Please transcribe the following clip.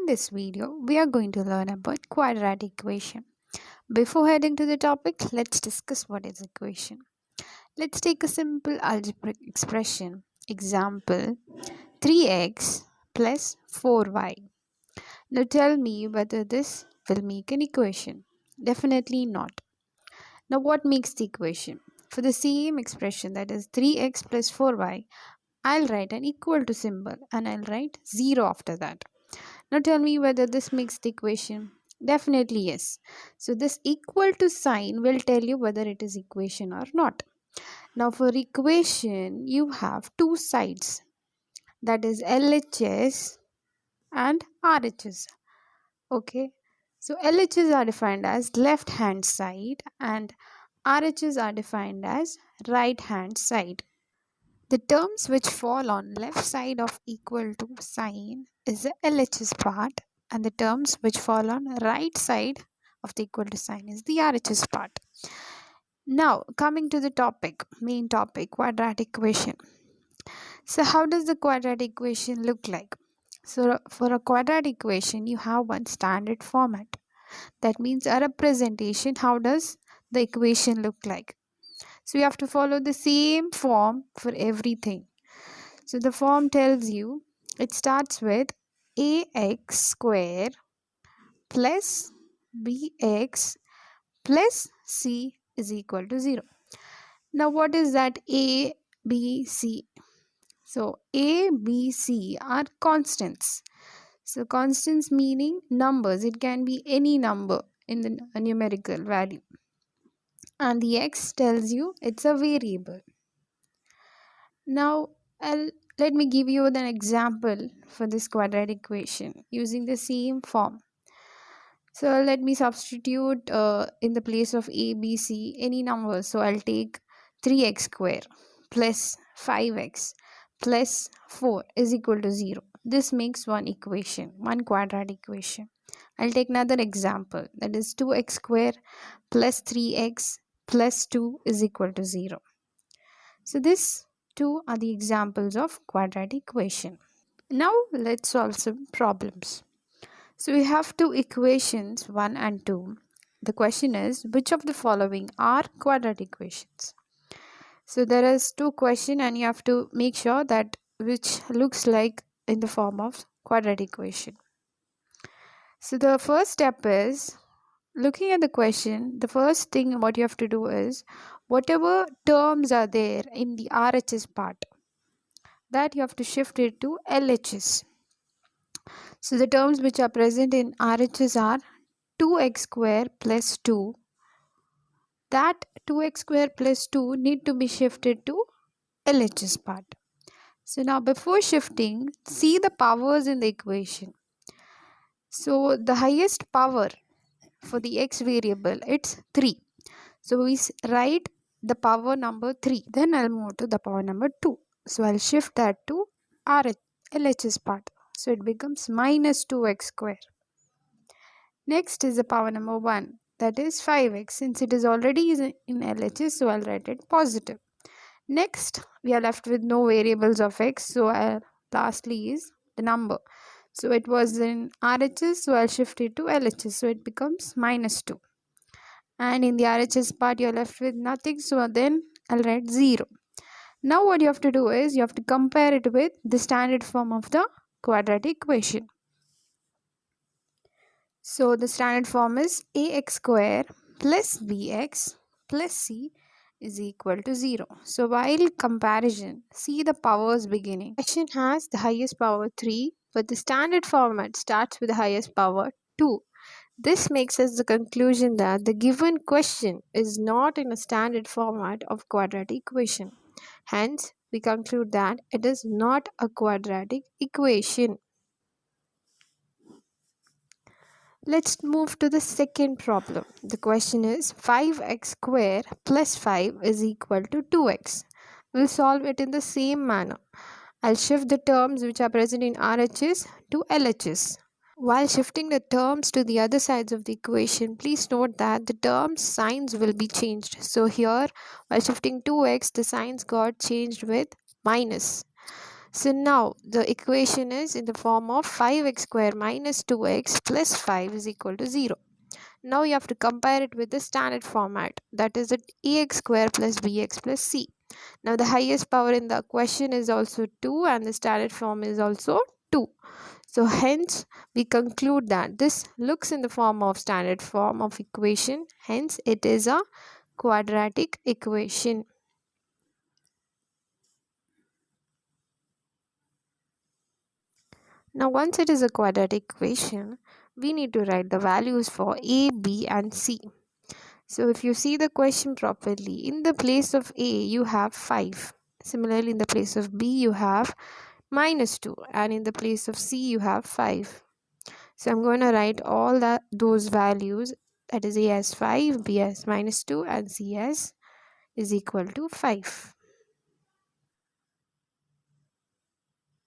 In this video, we are going to learn about quadratic equation. Before heading to the topic, let's discuss what is equation. Let's take a simple algebraic expression. Example, 3x plus 4y. Now tell me whether this will make an equation. Definitely not. Now what makes the equation? For the same expression, that is 3x plus 4y, I'll write an equal to symbol and I'll write 0 after that. Now tell me whether this makes the equation. Definitely yes. So this equal to sign will tell you whether it is equation or not. Now for equation, you have two sides, that is LHS and RHS. Okay. So LHS are defined as left hand side and RHS are defined as right hand side. The terms which fall on left side of equal to sign is the LHS part, and the terms which fall on right side of the equal to sign is the RHS part. Now coming to the main topic, quadratic equation. So how does the quadratic equation look like? So for a quadratic equation, you have one standard format. That means a representation. How does the equation look like? So you have to follow the same form for everything. So the form tells you, it starts with ax square plus bx plus c is equal to 0. Now what is that a, b, c? So a, b, c are constants. So constants meaning numbers. It can be any number in the numerical value. And the x tells you it's a variable. Now let me give you an example for this quadratic equation using the same form. So let me substitute in the place of a, b, c any number. So I'll take 3x square plus 5x plus 4 is equal to 0. This makes one equation, one quadratic equation. I'll take another example, that is 2x square plus 3x plus 2 is equal to 0. So these two are the examples of quadratic equation. Now let's solve some problems. So we have two equations, 1 and 2. The question is, which of the following are quadratic equations? So there is two questions and you have to make sure that which looks like in the form of quadratic equation. So the first step is, looking at the question, the first thing what you have to do is, whatever terms are there in the RHS part, that you have to shift it to LHS. So the terms which are present in RHS are 2x square plus 2. That 2x square plus 2 need to be shifted to LHS part. So now before shifting, see the powers in the equation. So the highest power for the x variable, it's 3. So we write the power number 3. Then I'll move to the power number 2. So I'll shift that to LHS part. So it becomes minus 2x square. Next is the power number 1. That is 5x. Since it is already in LHS, so I'll write it positive. Next, we are left with no variables of x. So lastly is the number. So it was in RHS, so I'll shift it to LHS. So it becomes minus 2. And in the RHS part, you're left with nothing. So then I'll write 0. Now what you have to do is, you have to compare it with the standard form of the quadratic equation. So the standard form is ax square plus bx plus c is equal to 0. So while comparison, see the powers beginning. Question has the highest power 3, but the standard format starts with the highest power 2. This makes us the conclusion that the given question is not in a standard format of quadratic equation. Hence, we conclude that it is not a quadratic equation. Let's move to the second problem. The question is 5x square plus 5 is equal to 2x. We'll solve it in the same manner. I'll shift the terms which are present in RHS to LHS. While shifting the terms to the other sides of the equation, please note that the terms signs will be changed. So here, while shifting 2x, the signs got changed with minus. So now the equation is in the form of 5x square minus 2x plus 5 is equal to 0. Now you have to compare it with the standard format, that is at ax square plus bx plus c. Now the highest power in the question is also 2 and the standard form is also 2. So hence we conclude that this looks in the form of standard form of equation, hence it is a quadratic equation. Now once it is a quadratic equation, we need to write the values for a, b and c. So if you see the question properly, in the place of a you have 5. Similarly in the place of b you have minus 2 and in the place of c you have 5. So I'm going to write all those values, that is a as 5, b as minus 2 and c as is equal to 5.